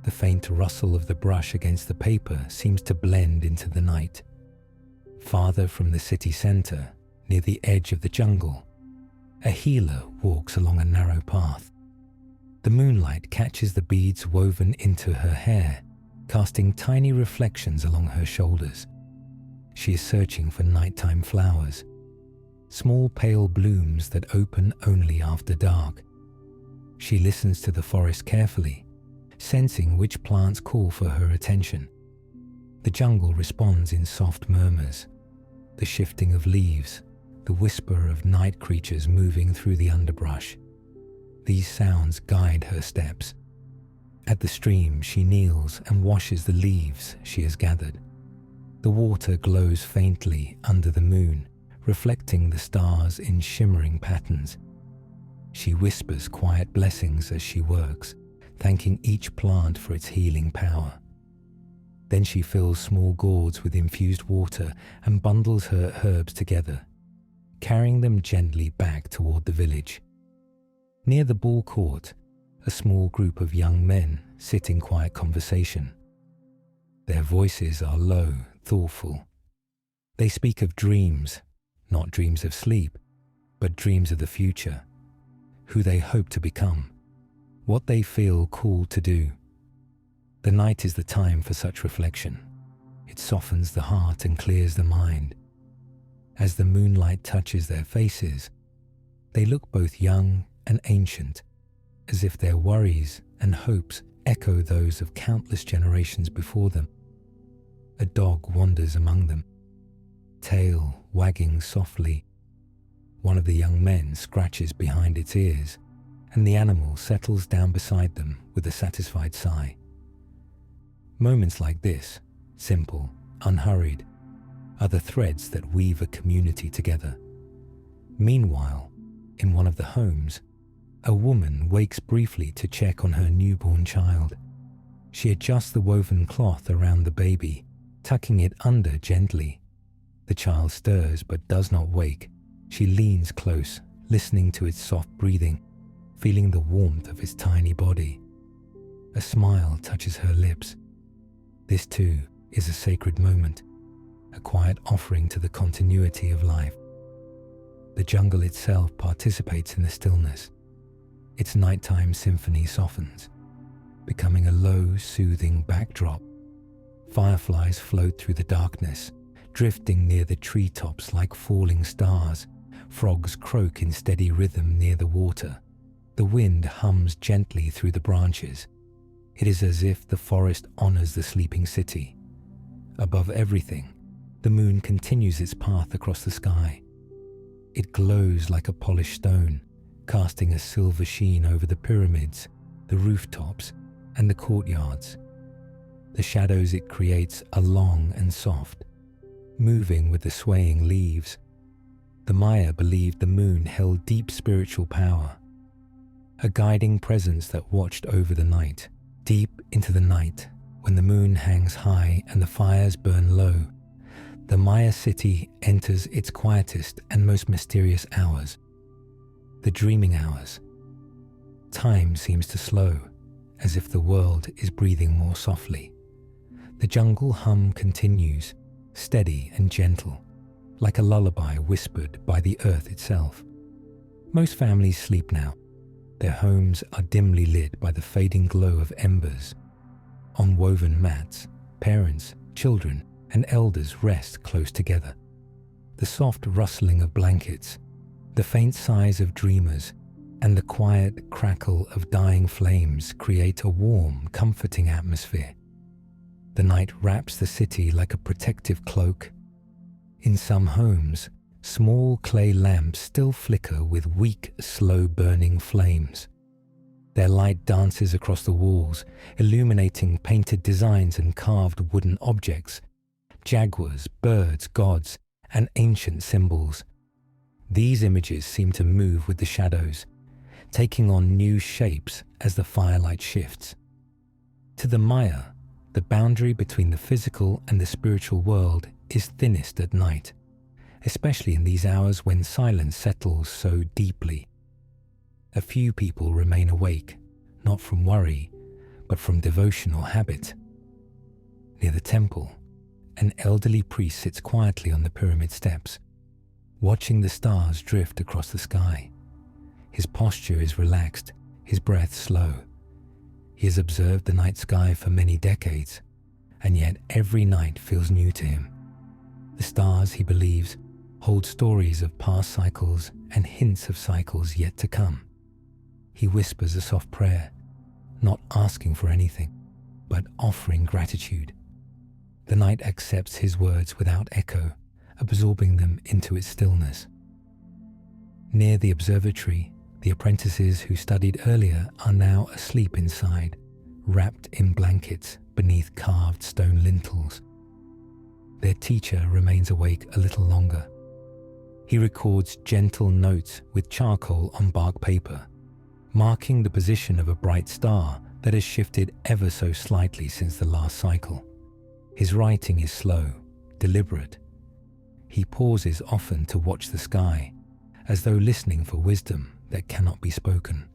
The faint rustle of the brush against the paper seems to blend into the night. Farther from the city center, near the edge of the jungle, a healer walks along a narrow path. The moonlight catches the beads woven into her hair, casting tiny reflections along her shoulders. She is searching for nighttime flowers, small pale blooms that open only after dark. She listens to the forest carefully, sensing which plants call for her attention. The jungle responds in soft murmurs, the shifting of leaves, the whisper of night creatures moving through the underbrush. These sounds guide her steps. At the stream, she kneels and washes the leaves she has gathered. The water glows faintly under the moon, reflecting the stars in shimmering patterns. She whispers quiet blessings as she works, thanking each plant for its healing power. Then she fills small gourds with infused water and bundles her herbs together, carrying them gently back toward the village. Near the ball court, a small group of young men sit in quiet conversation. Their voices are low, thoughtful. They speak of dreams, not dreams of sleep, but dreams of the future, who they hope to become, what they feel called to do. The night is the time for such reflection. It softens the heart and clears the mind. As the moonlight touches their faces, they look both young and ancient, as if their worries and hopes echo those of countless generations before them. A dog wanders among them, tail wagging softly. One of the young men scratches behind its ears, and the animal settles down beside them with a satisfied sigh. Moments like this, simple, unhurried, are the threads that weave a community together. Meanwhile, in one of the homes, a woman wakes briefly to check on her newborn child. She adjusts the woven cloth around the baby, tucking it under gently. The child stirs but does not wake. She leans close, listening to its soft breathing, feeling the warmth of its tiny body. A smile touches her lips. This too is a sacred moment, a quiet offering to the continuity of life. The jungle itself participates in the stillness. Its nighttime symphony softens, becoming a low, soothing backdrop. Fireflies float through the darkness, drifting near the treetops like falling stars. Frogs croak in steady rhythm near the water. The wind hums gently through the branches. It is as if the forest honors the sleeping city. Above everything, the moon continues its path across the sky. It glows like a polished stone, casting a silver sheen over the pyramids, the rooftops, and the courtyards. The shadows it creates are long and soft, moving with the swaying leaves. The Maya believed the moon held deep spiritual power, a guiding presence that watched over the night. Deep into the night, when the moon hangs high and the fires burn low, the Maya city enters its quietest and most mysterious hours, the dreaming hours. Time seems to slow, as if the world is breathing more softly. The jungle hum continues, steady and gentle, like a lullaby whispered by the earth itself. Most families sleep now. Their homes are dimly lit by the fading glow of embers. On woven mats, parents, children, and elders rest close together. The soft rustling of blankets, the faint sighs of dreamers, and the quiet crackle of dying flames create a warm, comforting atmosphere. The night wraps the city like a protective cloak. In some homes, small clay lamps still flicker with weak, slow-burning flames. Their light dances across the walls, illuminating painted designs and carved wooden objects, jaguars, birds, gods, and ancient symbols. These images seem to move with the shadows, taking on new shapes as the firelight shifts. To the Maya, the boundary between the physical and the spiritual world is thinnest at night, especially in these hours when silence settles so deeply. A few people remain awake, not from worry, but from devotion or habit. Near the temple, an elderly priest sits quietly on the pyramid steps, watching the stars drift across the sky. His posture is relaxed, his breath slow. He has observed the night sky for many decades, and yet every night feels new to him. The stars, he believes, hold stories of past cycles and hints of cycles yet to come. He whispers a soft prayer, not asking for anything, but offering gratitude. The night accepts his words without echo, absorbing them into its stillness. Near the observatory, the apprentices who studied earlier are now asleep inside, wrapped in blankets beneath carved stone lintels. Their teacher remains awake a little longer. He records gentle notes with charcoal on bark paper, marking the position of a bright star that has shifted ever so slightly since the last cycle. His writing is slow, deliberate. He pauses often to watch the sky, as though listening for wisdom that cannot be spoken.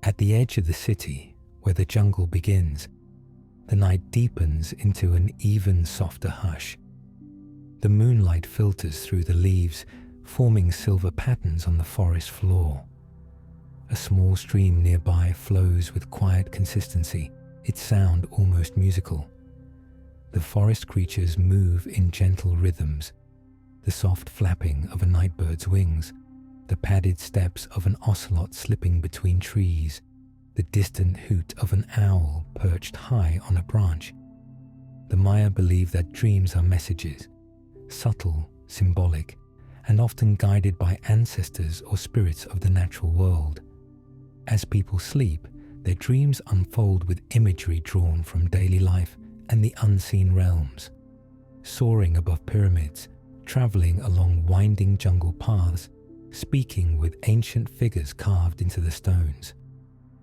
At the edge of the city, where the jungle begins, the night deepens into an even softer hush. The moonlight filters through the leaves, forming silver patterns on the forest floor. A small stream nearby flows with quiet consistency, its sound almost musical. The forest creatures move in gentle rhythms, the soft flapping of a nightbird's wings, the padded steps of an ocelot slipping between trees, the distant hoot of an owl perched high on a branch. The Maya believe that dreams are messages, subtle, symbolic, and often guided by ancestors or spirits of the natural world. As people sleep, their dreams unfold with imagery drawn from daily life and the unseen realms. Soaring above pyramids, traveling along winding jungle paths, speaking with ancient figures carved into the stones.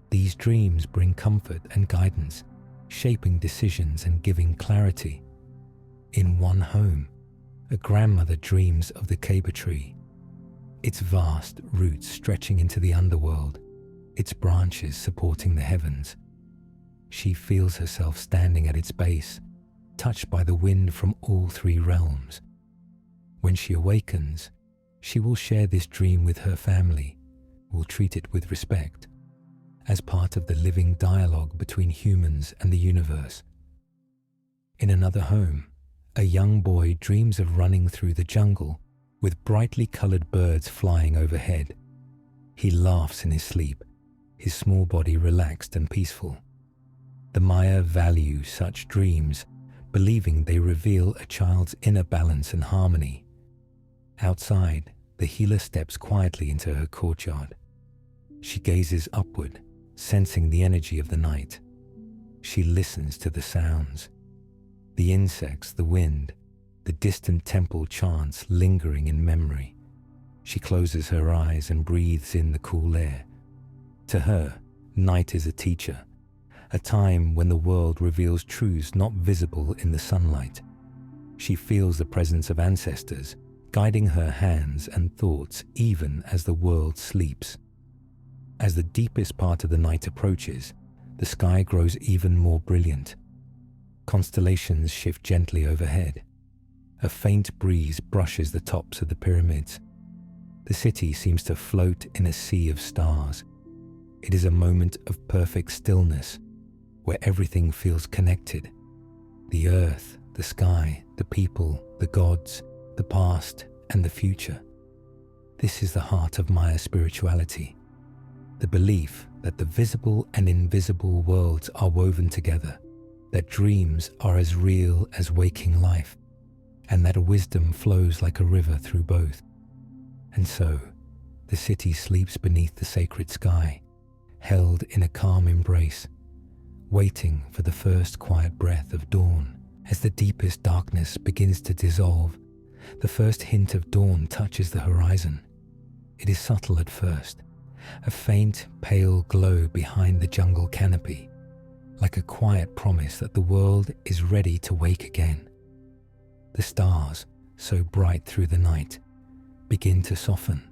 These dreams bring comfort and guidance, shaping decisions and giving clarity. In one home, a grandmother dreams of the ceiba tree, its vast roots stretching into the underworld, its branches supporting the heavens. She feels herself standing at its base, touched by the wind from all three realms. When she awakens, she will share this dream with her family, will treat it with respect, as part of the living dialogue between humans and the universe. In another home, a young boy dreams of running through the jungle with brightly colored birds flying overhead. He laughs in his sleep, his small body relaxed and peaceful. The Maya value such dreams, believing they reveal a child's inner balance and harmony. Outside, the healer steps quietly into her courtyard. She gazes upward, sensing the energy of the night. She listens to the sounds, the insects, the wind, the distant temple chants lingering in memory. She closes her eyes and breathes in the cool air. To her, night is a teacher, a time when the world reveals truths not visible in the sunlight. She feels the presence of ancestors, guiding her hands and thoughts even as the world sleeps. As the deepest part of the night approaches, the sky grows even more brilliant. Constellations shift gently overhead. A faint breeze brushes the tops of the pyramids. The city seems to float in a sea of stars. It is a moment of perfect stillness, where everything feels connected. The earth, the sky, the people, the gods, the past, and the future. This is the heart of Maya spirituality, the belief that the visible and invisible worlds are woven together, that dreams are as real as waking life, and that wisdom flows like a river through both. And so, the city sleeps beneath the sacred sky, held in a calm embrace, waiting for the first quiet breath of dawn. As the deepest darkness begins to dissolve, the first hint of dawn touches the horizon. It is subtle at first, a faint, pale glow behind the jungle canopy, like a quiet promise that the world is ready to wake again. The stars, so bright through the night, begin to soften,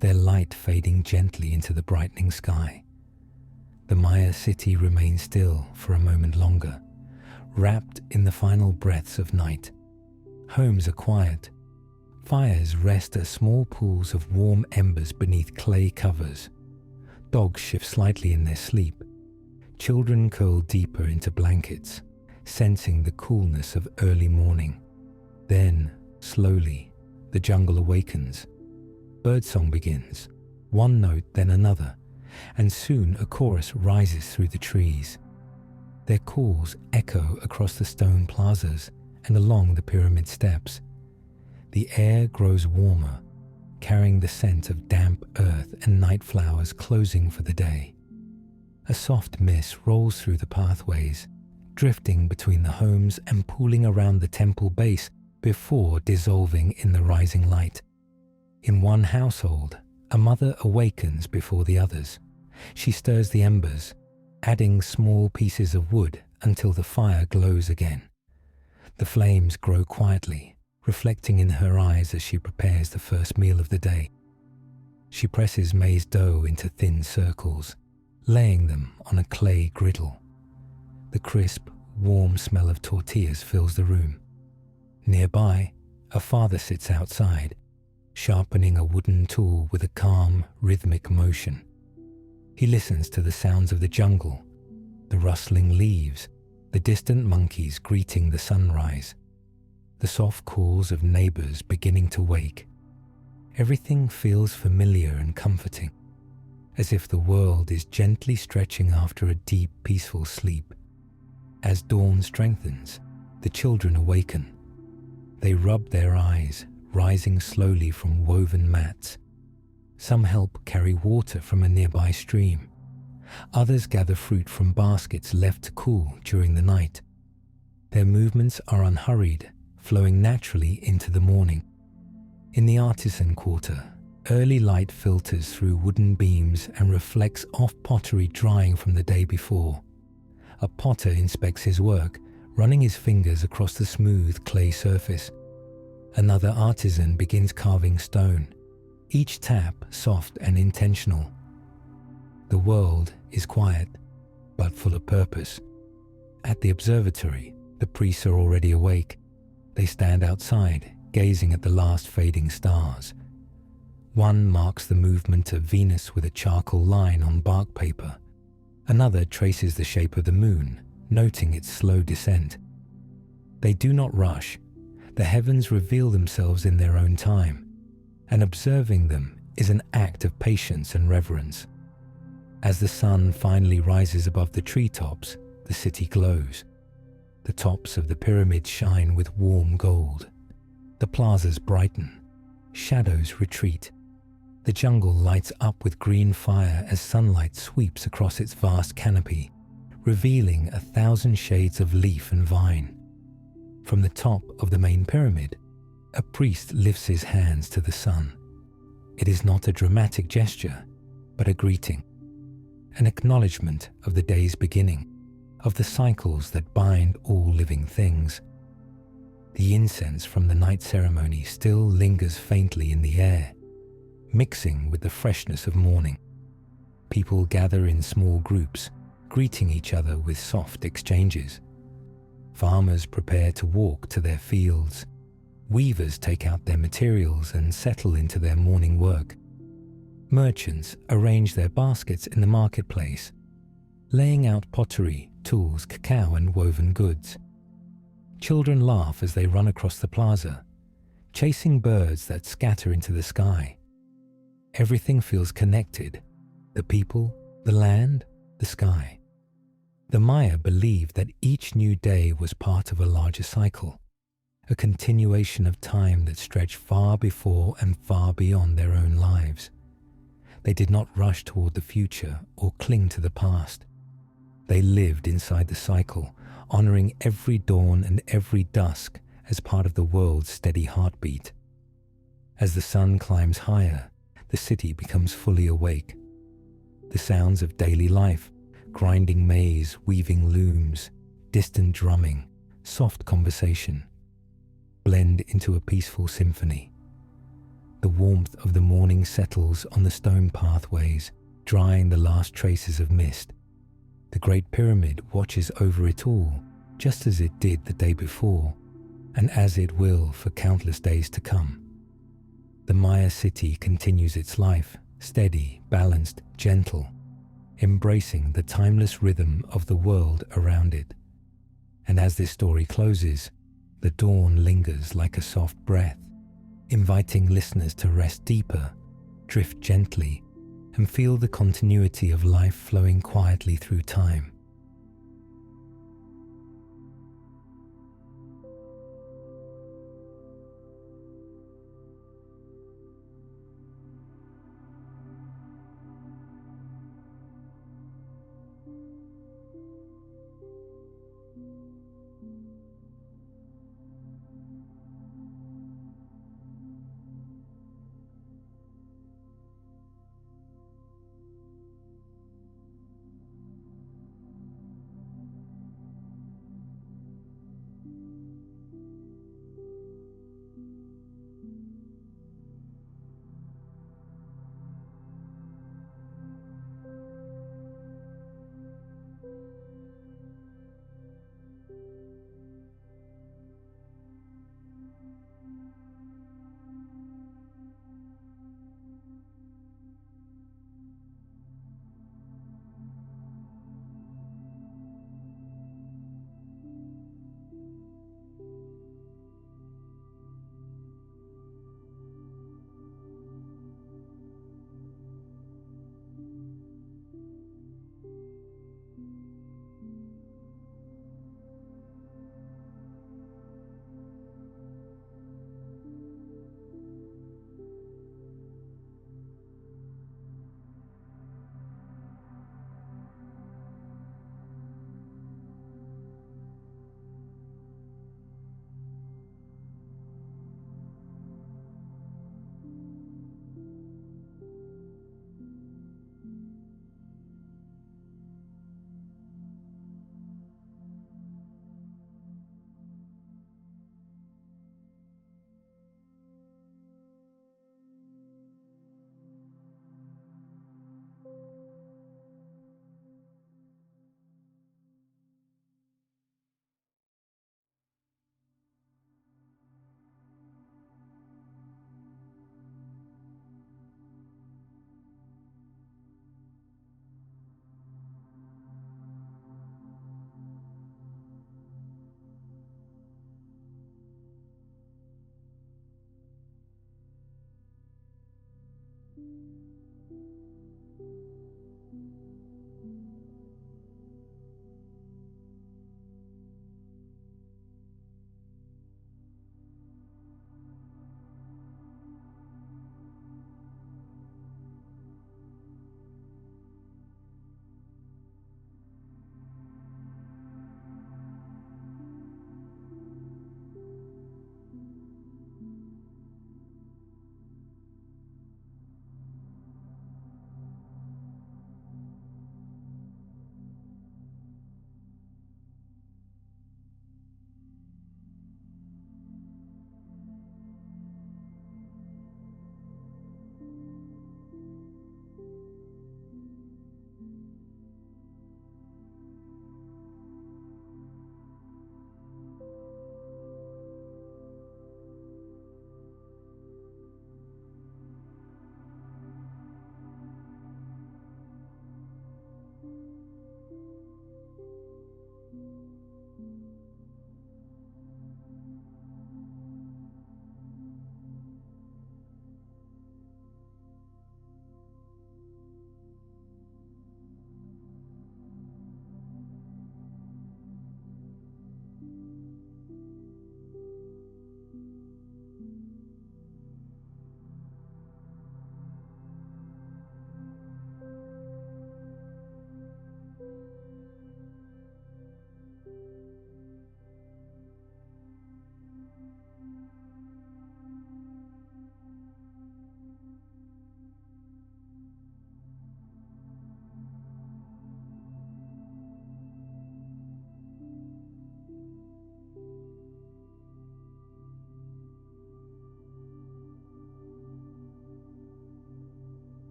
their light fading gently into the brightening sky. The Maya city remains still for a moment longer, wrapped in the final breaths of night. Homes are quiet. Fires rest as small pools of warm embers beneath clay covers. Dogs shift slightly in their sleep. Children curl deeper into blankets, sensing the coolness of early morning. Then, slowly, the jungle awakens. Birdsong begins, one note then another, and soon a chorus rises through the trees. Their calls echo across the stone plazas and along the pyramid steps. The air grows warmer, carrying the scent of damp earth and night flowers closing for the day. A soft mist rolls through the pathways, drifting between the homes and pooling around the temple base before dissolving in the rising light. In one household, a mother awakens before the others. She stirs the embers, adding small pieces of wood until the fire glows again. The flames grow quietly, reflecting in her eyes as she prepares the first meal of the day. She presses maize dough into thin circles, laying them on a clay griddle. The crisp, warm smell of tortillas fills the room. Nearby, a father sits outside, sharpening a wooden tool with a calm, rhythmic motion. He listens to the sounds of the jungle, the rustling leaves, the distant monkeys greeting the sunrise, the soft calls of neighbors beginning to wake. Everything feels familiar and comforting, as if the world is gently stretching after a deep, peaceful sleep. As dawn strengthens, the children awaken. They rub their eyes, rising slowly from woven mats. Some help carry water from a nearby stream. Others gather fruit from baskets left to cool during the night. Their movements are unhurried, flowing naturally into the morning. In the artisan quarter, early light filters through wooden beams and reflects off pottery drying from the day before. A potter inspects his work, running his fingers across the smooth clay surface. Another artisan begins carving stone, each tap soft and intentional. The world is quiet, but full of purpose. At the observatory, the priests are already awake. They stand outside, gazing at the last fading stars. One marks the movement of Venus with a charcoal line on bark paper. Another traces the shape of the moon, noting its slow descent. They do not rush. The heavens reveal themselves in their own time, and observing them is an act of patience and reverence. As the sun finally rises above the treetops, the city glows. The tops of the pyramids shine with warm gold. The plazas brighten. Shadows retreat. The jungle lights up with green fire as sunlight sweeps across its vast canopy, revealing 1,000 shades of leaf and vine. From the top of the main pyramid, a priest lifts his hands to the sun. It is not a dramatic gesture, but a greeting, an acknowledgement of the day's beginning, of the cycles that bind all living things. The incense from the night ceremony still lingers faintly in the air, mixing with the freshness of morning. People gather in small groups, greeting each other with soft exchanges. Farmers prepare to walk to their fields. Weavers take out their materials and settle into their morning work. Merchants arrange their baskets in the marketplace, laying out pottery, tools, cacao, and woven goods. Children laugh as they run across the plaza, chasing birds that scatter into the sky. Everything feels connected: the people, the land, the sky. The Maya believed that each new day was part of a larger cycle, a continuation of time that stretched far before and far beyond their own lives. They did not rush toward the future or cling to the past. They lived inside the cycle, honoring every dawn and every dusk as part of the world's steady heartbeat. As the sun climbs higher, the city becomes fully awake. The sounds of daily life, grinding maize, weaving looms, distant drumming, soft conversation, blend into a peaceful symphony. The warmth of the morning settles on the stone pathways, drying the last traces of mist. The Great Pyramid watches over it all, just as it did the day before, and as it will for countless days to come. The Maya city continues its life, steady, balanced, gentle, embracing the timeless rhythm of the world around it. And as this story closes, the dawn lingers like a soft breath, inviting listeners to rest deeper, drift gently, and feel the continuity of life flowing quietly through time.